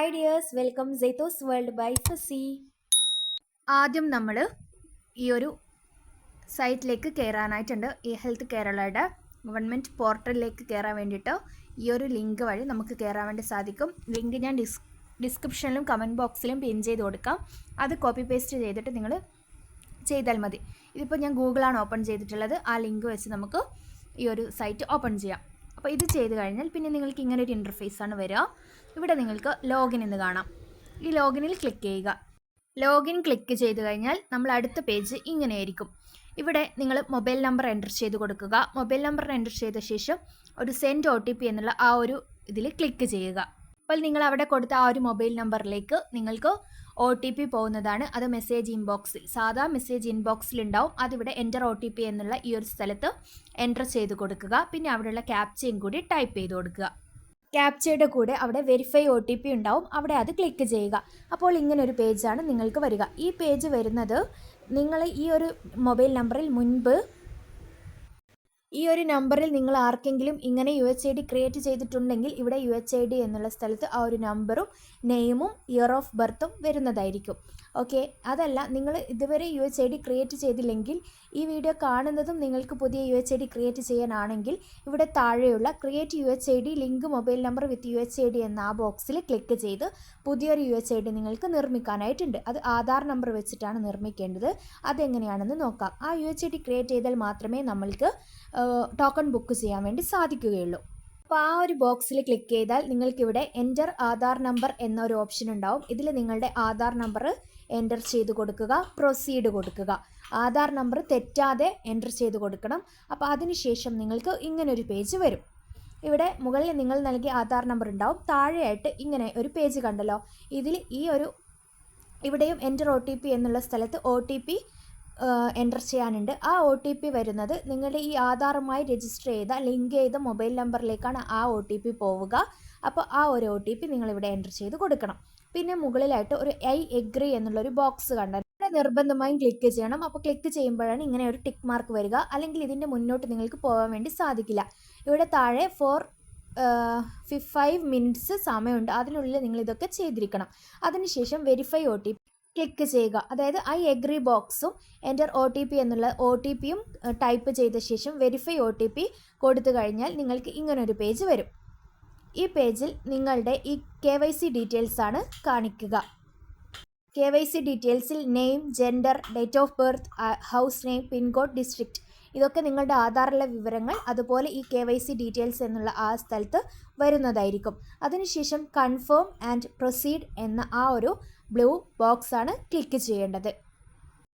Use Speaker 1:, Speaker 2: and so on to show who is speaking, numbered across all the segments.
Speaker 1: Hi dears, welcome സെയ്ത്തോസ് world by Sasi. ആദ്യം നമ്മൾ ഈ ഒരു സൈറ്റിലേക്ക് കയറാനായിട്ടുണ്ട്. ഈ ഹെൽത്ത് കേരളയുടെ ഗവൺമെൻറ് പോർട്ടലിലേക്ക് കയറാൻ വേണ്ടിയിട്ട് ഈ ഒരു ലിങ്ക് വഴി നമുക്ക് കയറാൻ വേണ്ടി സാധിക്കും. ലിങ്ക് ഞാൻ ഡിസ്ക്രിപ്ഷനിലും കമൻറ്റ് ബോക്സിലും പിൻ ചെയ്ത് കൊടുക്കാം. അത് കോപ്പി പേസ്റ്റ് ചെയ്തിട്ട് നിങ്ങൾ ചെയ്താൽ മതി. ഇതിപ്പോൾ ഞാൻ ഗൂഗിളാണ് ഓപ്പൺ ചെയ്തിട്ടുള്ളത്. ആ ലിങ്ക് വെച്ച് നമുക്ക് ഈ ഒരു സൈറ്റ് ഓപ്പൺ ചെയ്യാം. അപ്പോൾ ഇത് ചെയ്ത് കഴിഞ്ഞാൽ പിന്നെ നിങ്ങൾക്ക് ഇങ്ങനെ ഒരു ഇൻ്റർഫേസാണ് വരിക. ഇവിടെ നിങ്ങൾക്ക് ലോഗിൻ എന്ന് കാണാം. ഈ ലോഗിനിൽ ക്ലിക്ക് ചെയ്യുക. ലോഗിൻ ക്ലിക്ക് ചെയ്ത് കഴിഞ്ഞാൽ നമ്മൾ അടുത്ത പേജ് ഇങ്ങനെയായിരിക്കും. ഇവിടെ നിങ്ങൾ മൊബൈൽ നമ്പർ എൻ്റർ ചെയ്ത് കൊടുക്കുക. മൊബൈൽ നമ്പർ എൻ്റർ ചെയ്ത ശേഷം ഒരു സെൻഡ് OTP എന്നുള്ള ആ ഒരു ഇതിൽ ക്ലിക്ക് ചെയ്യുക. അപ്പോൾ നിങ്ങൾ അവിടെ കൊടുത്ത ആ ഒരു മൊബൈൽ നമ്പറിലേക്ക് നിങ്ങൾക്ക് OTP പോകുന്നതാണ്. അത് മെസ്സേജ് ഇൻബോക്സിൽ, സാധാ മെസ്സേജ് ഇൻബോക്സിൽ ഉണ്ടാവും. അതിവിടെ എൻ്റർ OTP എന്നുള്ള ഈ ഒരു സ്ഥലത്ത് എൻ്റർ ചെയ്ത് കൊടുക്കുക. പിന്നെ അവിടെയുള്ള ക്യാപ്ചയും കൂടി ടൈപ്പ് ചെയ്ത് കൊടുക്കുക. ക്യാപ്ചയുടെ കൂടെ അവിടെ വെരിഫൈ OTP ഉണ്ടാവും. അവിടെ അത് ക്ലിക്ക് ചെയ്യുക. അപ്പോൾ ഇങ്ങനൊരു പേജാണ് നിങ്ങൾക്ക് വരിക. ഈ പേജ് വരുന്നത് നിങ്ങൾ ഈ ഒരു മൊബൈൽ നമ്പറിൽ മുൻപ് ഈ ഒരു നമ്പറിൽ നിങ്ങൾ ആർക്കെങ്കിലും ഇങ്ങനെ UHID ക്രിയേറ്റ് ചെയ്തിട്ടുണ്ടെങ്കിൽ ഇവിടെ UHID എന്നുള്ള സ്ഥലത്ത് ആ ഒരു നമ്പറും നെയിമും ഇയർ ഓഫ് ബർത്തും വരുന്നതായിരിക്കും. ഓക്കെ, അതല്ല നിങ്ങൾ ഇതുവരെ UHID ക്രിയേറ്റ് ചെയ്തില്ലെങ്കിൽ ഈ വീഡിയോ കാണുന്നതും നിങ്ങൾക്ക് പുതിയ UHID ക്രിയേറ്റ് ചെയ്യാനാണെങ്കിൽ ഇവിടെ താഴെയുള്ള create UHID link mobile number വിത്ത് UHID എന്ന ആ ബോക്സിൽ ക്ലിക്ക് ചെയ്ത് പുതിയൊരു UHID നിങ്ങൾക്ക് നിർമ്മിക്കാനായിട്ടുണ്ട്. അത് ആധാർ നമ്പർ വെച്ചിട്ടാണ് നിർമ്മിക്കേണ്ടത്. അതെങ്ങനെയാണെന്ന് നോക്കാം. ആ UHID ക്രിയേറ്റ് ചെയ്താൽ മാത്രമേ നമ്മൾക്ക് ടോക്കൺ ബുക്ക് ചെയ്യാൻ വേണ്ടി സാധിക്കുകയുള്ളൂ. അപ്പോൾ ആ ഒരു ബോക്സിൽ ക്ലിക്ക് ചെയ്താൽ നിങ്ങൾക്കിവിടെ എൻ്റർ ആധാർ നമ്പർ എന്നൊരു ഓപ്ഷൻ ഉണ്ടാവും. ഇതിൽ നിങ്ങളുടെ ആധാർ നമ്പർ എൻ്റർ ചെയ്ത് കൊടുക്കുക, പ്രൊസീഡ് കൊടുക്കുക. ആധാർ നമ്പർ തെറ്റാതെ എൻ്റർ ചെയ്ത് കൊടുക്കണം. അപ്പോൾ അതിനുശേഷം നിങ്ങൾക്ക് ഇങ്ങനൊരു പേജ് വരും. ഇവിടെ മുകളിൽ നിങ്ങൾ നൽകിയ ആധാർ നമ്പർ ഉണ്ടാവും. താഴെയായിട്ട് ഇങ്ങനെ ഒരു പേജ് കണ്ടല്ലോ. ഇതിൽ ഇവിടെയും എൻ്റർ OTP എന്നുള്ള സ്ഥലത്ത് OTP എൻ്റർ ചെയ്യാനുണ്ട്. ആ OTP വരുന്നത് നിങ്ങളുടെ ഈ ആധാറുമായി രജിസ്റ്റർ ചെയ്ത ലിങ്ക് ചെയ്ത മൊബൈൽ നമ്പറിലേക്കാണ് ആ OTP പോവുക. അപ്പോൾ ആ ഒരു OTP നിങ്ങളിവിടെ എൻ്റർ ചെയ്ത് കൊടുക്കണം. പിന്നെ മുകളിലായിട്ട് ഒരു ഐ എഗ്രി എന്നുള്ളൊരു ബോക്സ് കണ്ടാൽ ഇവിടെ നിർബന്ധമായും ക്ലിക്ക് ചെയ്യണം. അപ്പോൾ ക്ലിക്ക് ചെയ്യുമ്പോഴാണ് ഇങ്ങനെ ഒരു ടിക്ക് മാർക്ക് വരിക. അല്ലെങ്കിൽ ഇതിൻ്റെ മുന്നോട്ട് നിങ്ങൾക്ക് പോകാൻ വേണ്ടി സാധിക്കില്ല. ഇവിടെ താഴെ 5 മിനിറ്റ്സ് സമയമുണ്ട്. അതിനുള്ളിൽ നിങ്ങൾ ഇതൊക്കെ ചെയ്തിരിക്കണം. അതിനുശേഷം വെരിഫൈ OTP ക്ലിക്ക് ചെയ്യുക. അതായത് ഐ എഗ്രി ബോക്സും എൻ്റർ OTP എന്നുള്ള OTPയും ടൈപ്പ് ചെയ്ത ശേഷം വെരിഫൈ OTP കൊടുത്തു കഴിഞ്ഞാൽ നിങ്ങൾക്ക് ഇങ്ങനൊരു പേജ് വരും. ഈ പേജിൽ നിങ്ങളുടെ ഈ KYC ഡീറ്റെയിൽസ് ആണ് കാണിക്കുക. KYC ഡീറ്റെയിൽസിൽ name, gender, date of birth, house name, pincode, district ഇതൊക്കെ നിങ്ങളുടെ ആധാറിലെ വിവരങ്ങൾ അതുപോലെ ഈ KYC ഡീറ്റെയിൽസ് എന്നുള്ള ആ സ്ഥലത്ത് വരുന്നതായിരിക്കും. അതിനുശേഷം കൺഫേം ആൻഡ് പ്രൊസീഡ് എന്ന ആ ഒരു ബ്ലൂ ബോക്സ് ആണ് ക്ലിക്ക് ചെയ്യേണ്ടത്.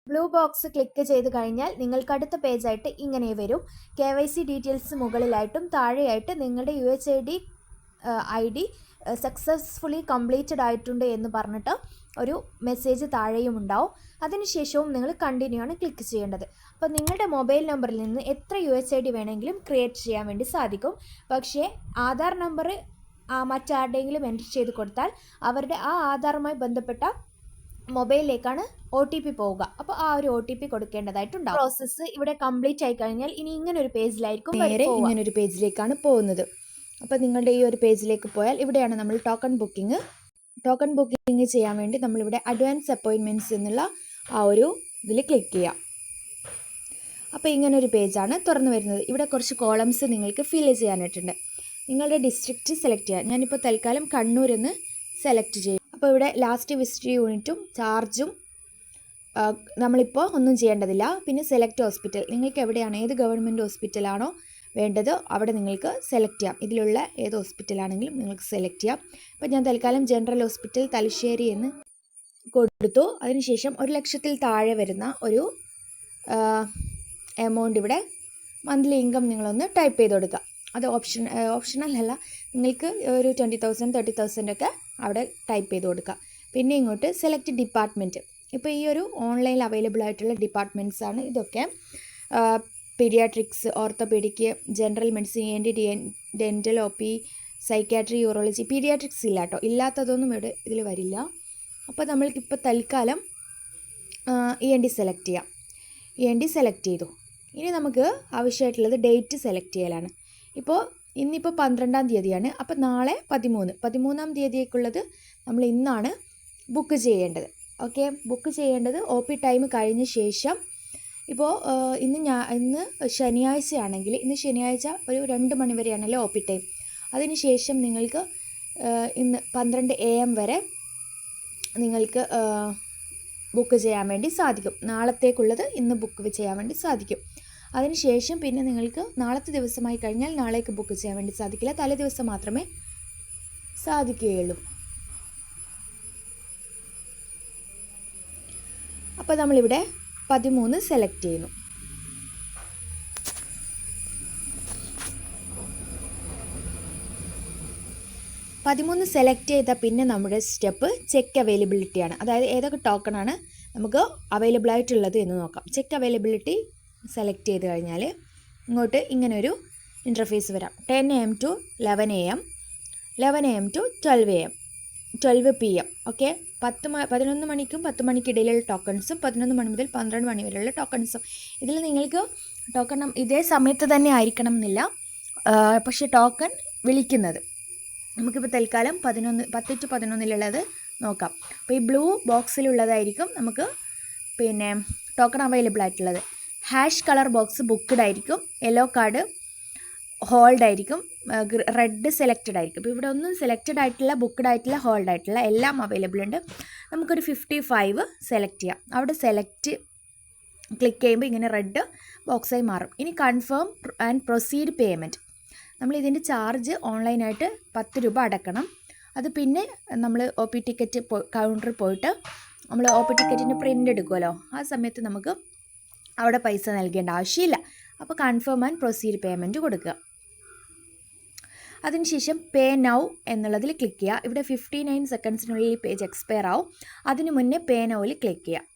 Speaker 1: ബ്ലൂ ബോക്സ് ക്ലിക്ക് ചെയ്ത് കഴിഞ്ഞാൽ നിങ്ങൾക്ക് അടുത്ത പേജായിട്ട് ഇങ്ങനെ വരും. KYC ഡീറ്റെയിൽസ് മുകളിലായിട്ടും താഴെയായിട്ട് നിങ്ങളുടെ UHID ID സക്സസ്ഫുള്ളി കംപ്ലീറ്റഡ് ആയിട്ടുണ്ട് എന്ന് പറഞ്ഞിട്ട് ഒരു മെസ്സേജ് താഴെയും ഉണ്ടാവും. അതിനുശേഷവും നിങ്ങൾ കണ്ടിന്യൂ ആണ് ക്ലിക്ക് ചെയ്യേണ്ടത്. അപ്പോൾ നിങ്ങളുടെ മൊബൈൽ നമ്പറിൽ നിന്ന് എത്ര UHID വേണമെങ്കിലും ക്രിയേറ്റ് ചെയ്യാൻ വേണ്ടി സാധിക്കും. പക്ഷേ ആധാർ നമ്പർ മറ്റാരുടെയെങ്കിലും എൻ്റർ ചെയ്ത് കൊടുത്താൽ അവരുടെ ആ ആധാറുമായി ബന്ധപ്പെട്ട മൊബൈലിലേക്കാണ് OTP പോവുക. അപ്പോൾ ആ ഒരു OTP കൊടുക്കേണ്ടതായിട്ടുണ്ടാവും. പ്രോസസ്സ് ഇവിടെ കംപ്ലീറ്റ് ആയി കഴിഞ്ഞാൽ ഇനി ഇങ്ങനൊരു പേജിലായിരിക്കും നേരെ ഇങ്ങനൊരു പേജിലേക്കാണ് പോകുന്നത്. അപ്പോൾ നിങ്ങളുടെ ഈ ഒരു പേജിലേക്ക് പോയാൽ ഇവിടെയാണ് നമ്മൾ ടോക്കൺ ബുക്കിംഗ് ചെയ്യാൻ വേണ്ടി നമ്മളിവിടെ അഡ്വാൻസ് അപ്പോയിൻമെൻറ്റ്സ് എന്നുള്ള ആ ഒരു ഇതിൽ ക്ലിക്ക് ചെയ്യാം. അപ്പോൾ ഇങ്ങനൊരു പേജാണ് തുറന്നു വരുന്നത്. ഇവിടെ കുറച്ച് കോളംസ് നിങ്ങൾക്ക് ഫില്ല് ചെയ്യാനായിട്ടുണ്ട്. നിങ്ങളുടെ ഡിസ്ട്രിക്റ്റ് സെലക്ട് ചെയ്യുക. ഞാനിപ്പോൾ തൽക്കാലം കണ്ണൂരെന്ന് സെലക്ട് ചെയ്യും. അപ്പോൾ ഇവിടെ ലാസ്റ്റ് വിസിറ്റ് യൂണിറ്റും ചാർജും നമ്മളിപ്പോൾ ഒന്നും ചെയ്യേണ്ടതില്ല. പിന്നെ സെലക്ട് ഹോസ്പിറ്റൽ, നിങ്ങൾക്ക് എവിടെയാണ് ഏത് ഗവൺമെൻറ് ഹോസ്പിറ്റലാണോ വേണ്ടത് അവിടെ നിങ്ങൾക്ക് സെലക്ട് ചെയ്യാം. ഇതിലുള്ള ഏത് ഹോസ്പിറ്റലാണെങ്കിലും നിങ്ങൾക്ക് സെലക്ട് ചെയ്യാം. അപ്പോൾ ഞാൻ തൽക്കാലം ജനറൽ ഹോസ്പിറ്റൽ തലശ്ശേരി എന്ന് കൊടുത്തു. അതിനുശേഷം 1 ലക്ഷത്തിൽ താഴെ വരുന്ന ഒരു എമൗണ്ട് ഇവിടെ മന്ത്ലി ഇൻകം നിങ്ങളൊന്ന് ടൈപ്പ് ചെയ്ത് കൊടുക്കുക. അത് ഓപ്ഷണൽ അല്ല, നിങ്ങൾക്ക് ഒരു 20,000 30,000 ഒക്കെ അവിടെ ടൈപ്പ് ചെയ്ത് കൊടുക്കുക. പിന്നെ ഇങ്ങോട്ട് സെലക്ട് ഡിപ്പാർട്ട്മെൻറ്റ്. ഇപ്പോൾ ഈ ഒരു ഓൺലൈനിൽ അവൈലബിൾ ആയിട്ടുള്ള ഡിപ്പാർട്ട്മെൻറ്റ്സ് ആണ് ഇതൊക്കെ. Pediatrics, orthopedic, general medicine, ENT, dental, OP, psychiatry, urology. Pediatrics ഇല്ല കേട്ടോ, ഇല്ലാത്തതൊന്നും ഇതിൽ വരില്ല. അപ്പോൾ നമ്മൾക്കിപ്പോൾ തൽക്കാലം ENT സെലക്ട് ചെയ്യാം. ENT സെലക്ട് ചെയ്തു. ഇനി നമുക്ക് ആവശ്യമായിട്ടുള്ളത് ഡേറ്റ് സെലക്ട് ചെയ്യലാണ്. ഇപ്പോൾ ഇന്നിപ്പോൾ 12-ാം തീയതിയാണ്. അപ്പോൾ നാളെ 13-ാം തീയതിയേക്കുള്ളത് നമ്മൾ ഇന്നാണ് ബുക്ക് ചെയ്യേണ്ടത്. ഓക്കെ, ബുക്ക് ചെയ്യേണ്ടത് OP ടൈം കഴിഞ്ഞ ശേഷം. ഇപ്പോൾ ഇന്ന് ശനിയാഴ്ചയാണെങ്കിൽ ഇന്ന് ശനിയാഴ്ച ഒരു 2 മണി വരെയാണല്ലോ OP ടൈം. അതിന് ശേഷം നിങ്ങൾക്ക് ഇന്ന് 12 AM വരെ നിങ്ങൾക്ക് ബുക്ക് ചെയ്യാൻ വേണ്ടി സാധിക്കും. നാളത്തേക്കുള്ളത് ഇന്ന് ബുക്ക് ചെയ്യാൻ വേണ്ടി സാധിക്കും. അതിനുശേഷം പിന്നെ നിങ്ങൾക്ക് നാളത്തെ ദിവസമായി കഴിഞ്ഞാൽ നാളേക്ക് ബുക്ക് ചെയ്യാൻ വേണ്ടി സാധിക്കില്ല. തലേ ദിവസം മാത്രമേ സാധിക്കുകയുള്ളൂ. അപ്പോൾ നമ്മളിവിടെ 13 സെലക്ട് ചെയ്യുന്നു. സെലക്ട് ചെയ്താൽ പിന്നെ നമ്മുടെ സ്റ്റെപ്പ് ചെക്ക് അവൈലബിലിറ്റിയാണ്. അതായത് ഏതൊക്കെ ടോക്കണാണ് നമുക്ക് അവൈലബിൾ ആയിട്ടുള്ളത് എന്ന് നോക്കാം. ചെക്ക് അവൈലബിലിറ്റി സെലക്ട് ചെയ്ത് കഴിഞ്ഞാൽ ഇങ്ങോട്ട് ഇങ്ങനൊരു ഇൻ്റർഫേസ് വരാം. 10 AM to 11 AM, 11 AM to 12 AM, 12 PM. Okay, 11 മണിക്കും 10 മണിക്കിടയിലുള്ള ടോക്കൺസും 11 മണി മുതൽ 12 മണി വരെയുള്ള ടോക്കൺസും. ഇതിൽ നിങ്ങൾക്ക് ടോക്കൺ ഇതേ സമയത്ത് തന്നെ ആയിരിക്കണം എന്നില്ല. പക്ഷേ ടോക്കൺ വിളിക്കുന്നത് നമുക്കിപ്പോൾ തൽക്കാലം 10 to 11 നോക്കാം. അപ്പോൾ ഈ ബ്ലൂ ബോക്സിലുള്ളതായിരിക്കും നമുക്ക് പിന്നെ ടോക്കൺ അവൈലബിൾ ആയിട്ടുള്ളത്. ഹാഷ് കളർ ബോക്സ് ബുക്ക്ഡ് ആയിരിക്കും. യെല്ലോ കാർഡ് ഹോൾഡ് ആയിരിക്കും. റെഡ് സെലക്റ്റഡ് ആയിരിക്കും. ഇപ്പോൾ ഇവിടെ ഒന്നും സെലക്റ്റഡ് ആയിട്ടുള്ള, ബുക്ക്ഡ് ആയിട്ടുള്ള, ഹോൾഡ് ആയിട്ടുള്ള എല്ലാം അവൈലബിൾ ഉണ്ട്. നമുക്കൊരു 55 സെലക്ട് ചെയ്യാം. അവിടെ സെലക്ട് ക്ലിക്ക് ചെയ്യുമ്പോൾ ഇങ്ങനെ റെഡ് ബോക്സായി മാറും. ഇനി കൺഫേം ആൻഡ് പ്രൊസീഡ് പേയ്മെൻറ്റ്. നമ്മൾ ഇതിൻ്റെ ചാർജ് ഓൺലൈനായിട്ട് 10 രൂപ അടക്കണം. അത് പിന്നെ നമ്മൾ OP ടിക്കറ്റ് കൗണ്ടറിൽ പോയിട്ട് നമ്മൾ OP ടിക്കറ്റിൻ്റെ പ്രിൻ്റ് എടുക്കുമല്ലോ, ആ സമയത്ത് നമുക്ക് അവിടെ പൈസ നൽകേണ്ട ആവശ്യമില്ല. അപ്പോൾ കൺഫേം ആൻഡ് പ്രൊസീഡ് പേയ്മെൻറ്റ് കൊടുക്കുക. അതിനുശേഷം പേ നൗ എന്നുള്ളതിൽ ക്ലിക്ക് ചെയ്യുക. ഇവിടെ 59 സെക്കൻഡ്സിനുള്ളിൽ ഈ പേജ് എക്സ്പയർ ആവും. അതിന് മുന്നേ പേ നൗവിൽ ക്ലിക്ക് ചെയ്യുക.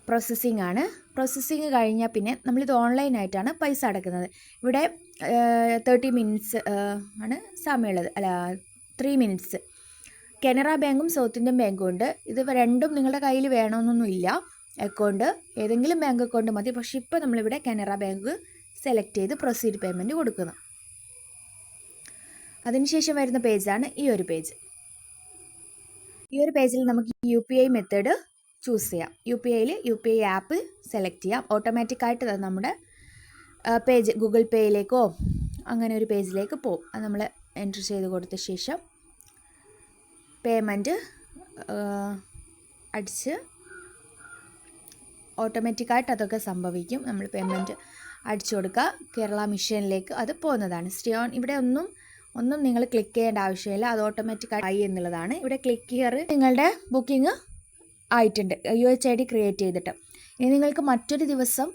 Speaker 1: പ്രോസസ്സിംഗ് ആണ്. പ്രോസസ്സിങ് കഴിഞ്ഞാൽ പിന്നെ നമ്മളിത് ഓൺലൈനായിട്ടാണ് പൈസ അടക്കുന്നത്. ഇവിടെ 30 മിനിറ്റ്സ് ആണ് സമയമുള്ളത്, 3 മിനിറ്റ്സ്. കനറ ബാങ്കും സൗത്ത് ഇന്ത്യൻ ബാങ്കും ഉണ്ട്. ഇത് രണ്ടും നിങ്ങളുടെ കയ്യിൽ വേണമെന്നൊന്നുമില്ല. അക്കൗണ്ട് ഏതെങ്കിലും ബാങ്ക് അക്കൗണ്ട് മതി. പക്ഷേ ഇപ്പോൾ നമ്മളിവിടെ കനറ ബാങ്ക് സെലക്ട് ചെയ്ത് പ്രൊസീഡ് പേയ്മെൻറ്റ് കൊടുക്കുന്നു. അതിനുശേഷം വരുന്ന പേജാണ് ഈ ഒരു പേജ്. ഈ ഒരു പേജിൽ നമുക്ക് UPI മെത്തേഡ് ചൂസ് ചെയ്യാം. UPI ആപ്പ് സെലക്ട് ചെയ്യാം. ഓട്ടോമാറ്റിക്കായിട്ട് നമ്മുടെ പേജ് ഗൂഗിൾ പേയിലേക്കോ അങ്ങനെ ഒരു പേജിലേക്ക് പോകും. അത് നമ്മൾ എൻ്റർ ചെയ്ത് കൊടുത്ത ശേഷം പേയ്മെൻറ്റ് അടിച്ച് ഓട്ടോമാറ്റിക്കായിട്ട് അതൊക്കെ സംഭവിക്കും. നമ്മൾ പേയ്മെൻറ്റ് അടിച്ചു കൊടുക്കുക. കേരള മിഷനിലേക്ക് അത് പോകുന്നതാണ്. ഇവിടെ ഒന്നും നിങ്ങൾ ക്ലിക്ക് ചെയ്യേണ്ട ആവശ്യമില്ല. അത് ഓട്ടോമാറ്റിക്കായി എന്നുള്ളതാണ്. ഇവിടെ ക്ലിക്ക് ഹിയർ നിങ്ങളുടെ ബുക്കിംഗ് ആയിട്ടുണ്ട്, UHID ക്രിയേറ്റ് ചെയ്തിട്ട്. ഇനി നിങ്ങൾക്ക് മറ്റൊരു ദിവസം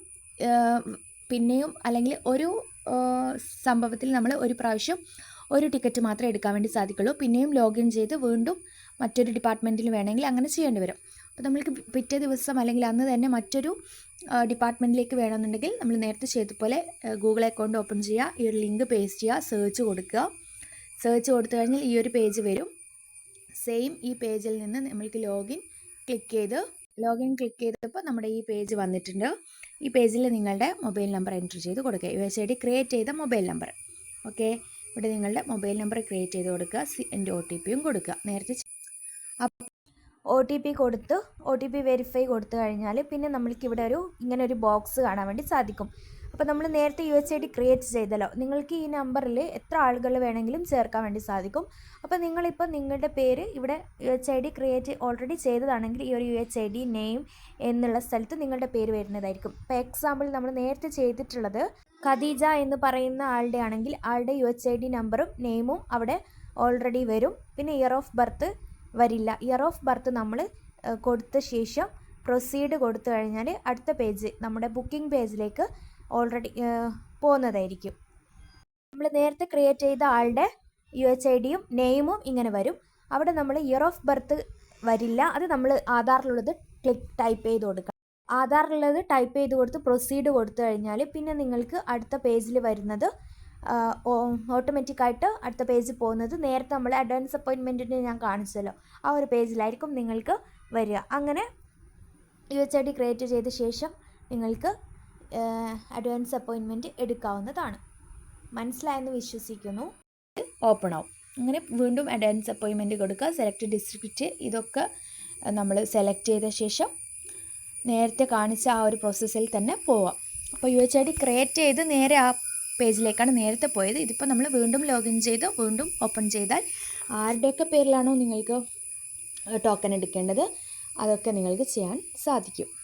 Speaker 1: പിന്നെയും അല്ലെങ്കിൽ ഒരു സംഭവത്തിൽ നമ്മൾ ഒരു പ്രാവശ്യം ഒരു ടിക്കറ്റ് മാത്രമേ എടുക്കാൻ വേണ്ടി സാധിക്കുള്ളൂ. പിന്നെയും ലോഗിൻ ചെയ്ത് വീണ്ടും മറ്റൊരു ഡിപ്പാർട്ട്മെൻറ്റിൽ വേണമെങ്കിൽ അങ്ങനെ ചെയ്യേണ്ടി വരും. അപ്പോൾ നമ്മൾക്ക് പിറ്റേ ദിവസം അല്ലെങ്കിൽ അന്ന് തന്നെ മറ്റൊരു ഡിപ്പാർട്ട്മെൻറ്റിലേക്ക് വേണമെന്നുണ്ടെങ്കിൽ നമ്മൾ നേരത്തെ ചെയ്തതുപോലെ ഗൂഗിൾ അക്കൗണ്ട് ഓപ്പൺ ചെയ്യുക. ഈ ഒരു ലിങ്ക് പേസ്റ്റ് ചെയ്യുക, സെർച്ച് കൊടുക്കുക. സെർച്ച് കൊടുത്തു കഴിഞ്ഞാൽ ഈ ഒരു പേജ് വരും. സെയിം ഈ പേജിൽ നിന്ന് നമ്മൾക്ക് ലോഗിൻ ക്ലിക്ക് ചെയ്തപ്പോൾ നമ്മുടെ ഈ പേജ് വന്നിട്ടുണ്ട്. ഈ പേജിൽ നിങ്ങളുടെ മൊബൈൽ നമ്പർ എൻ്റർ ചെയ്ത് കൊടുക്കുക. UHID ക്രിയേറ്റ് ചെയ്ത മൊബൈൽ നമ്പർ. ഓക്കെ, ഇവിടെ നിങ്ങളുടെ മൊബൈൽ നമ്പർ ക്രിയേറ്റ് ചെയ്ത് കൊടുക്കുക. എൻ്റെ OTPയും കൊടുക്കുക. നേരത്തെ OTP കൊടുത്ത് OTP വെരിഫൈ കൊടുത്തു കഴിഞ്ഞാൽ പിന്നെ നമ്മൾക്ക് ഇവിടെ ഇങ്ങനെ ഒരു ബോക്സ് കാണാൻ വേണ്ടി സാധിക്കും. അപ്പോൾ നമ്മൾ നേരത്തെ UHID ക്രിയേറ്റ് ചെയ്തല്ലോ, നിങ്ങൾക്ക് ഈ നമ്പറിൽ എത്ര ആളുകൾ വേണമെങ്കിലും ചേർക്കാൻ വേണ്ടി സാധിക്കും. അപ്പോൾ നിങ്ങളിപ്പോൾ നിങ്ങളുടെ പേര് ഇവിടെ UHID ക്രിയേറ്റ് ഓൾറെഡി ചെയ്തതാണെങ്കിൽ ഈ ഒരു UHID നെയിം എന്നുള്ള സ്ഥലത്ത് നിങ്ങളുടെ പേര് വരുന്നതായിരിക്കും. ഇപ്പോൾ എക്സാമ്പിൾ നമ്മൾ നേരത്തെ ചെയ്തിട്ടുള്ളത് ഖദീജ എന്ന് പറയുന്ന ആളുടെ ആണെങ്കിൽ ആളുടെ UHID നമ്പറും നെയിമും അവിടെ ഓൾറെഡി വരും. പിന്നെ ഇയർ ഓഫ് ബർത്ത് വരില്ല. ഇയർ ഓഫ് ബർത്ത് നമ്മൾ കൊടുത്ത ശേഷം പ്രൊസീഡ് കൊടുത്തു കഴിഞ്ഞാൽ അടുത്ത പേജ് നമ്മുടെ ബുക്കിംഗ് പേജിലേക്ക് ഓൾറെഡി പോകുന്നതായിരിക്കും. നമ്മൾ നേരത്തെ ക്രിയേറ്റ് ചെയ്ത ആളുടെ UHIDയും നെയിമും ഇങ്ങനെ വരും. അവിടെ നമ്മൾ ഇയർ ഓഫ് ബർത്ത് വരില്ല. അത് നമ്മൾ ആധാറിലുള്ളത് ടൈപ്പ് ചെയ്ത് കൊടുക്കണം. ആധാറിലുള്ളത് ടൈപ്പ് ചെയ്ത് കൊടുത്ത് പ്രൊസീഡ് കൊടുത്തു കഴിഞ്ഞാൽ പിന്നെ നിങ്ങൾക്ക് അടുത്ത പേജിൽ വരുന്നത് ഓട്ടോമാറ്റിക്കായിട്ട് അടുത്ത പേജിൽ പോകുന്നത് നേരത്തെ നമ്മൾ അഡ്വാൻസ് അപ്പോയിൻമെൻറ്റിന് ഞാൻ കാണിച്ചല്ലോ ആ ഒരു പേജിലായിരിക്കും നിങ്ങൾക്ക് വരിക. അങ്ങനെ UHID ക്രിയേറ്റ് ചെയ്ത ശേഷം നിങ്ങൾക്ക് അഡ്വാൻസ് അപ്പോയിൻമെൻറ്റ് എടുക്കാവുന്നതാണ്. മനസ്സിലായെന്ന് വിശ്വസിക്കുന്നു. ഓപ്പൺ ആവും. അങ്ങനെ വീണ്ടും അഡ്വാൻസ് അപ്പോയിൻമെൻറ്റ് കൊടുക്കുക. സെലക്ട് ഡിസ്ട്രിക്റ്റ് ഇതൊക്കെ നമ്മൾ സെലക്ട് ചെയ്ത ശേഷം നേരത്തെ കാണിച്ച ആ ഒരു പ്രോസസ്സിൽ തന്നെ പോവാം. അപ്പോൾ UHID ക്രിയേറ്റ് ചെയ്ത് നേരെ ആ പേജിലേക്കാണ് നേരത്തെ പോയത്. ഇതിപ്പോൾ നമ്മൾ വീണ്ടും ലോഗിൻ ചെയ്ത് വീണ്ടും ഓപ്പൺ ചെയ്താൽ ആരുടെയൊക്കെ പേരിലാണോ നിങ്ങൾക്ക് ടോക്കൺ എടുക്കേണ്ടത് അതൊക്കെ നിങ്ങൾക്ക് ചെയ്യാൻ സാധിക്കും.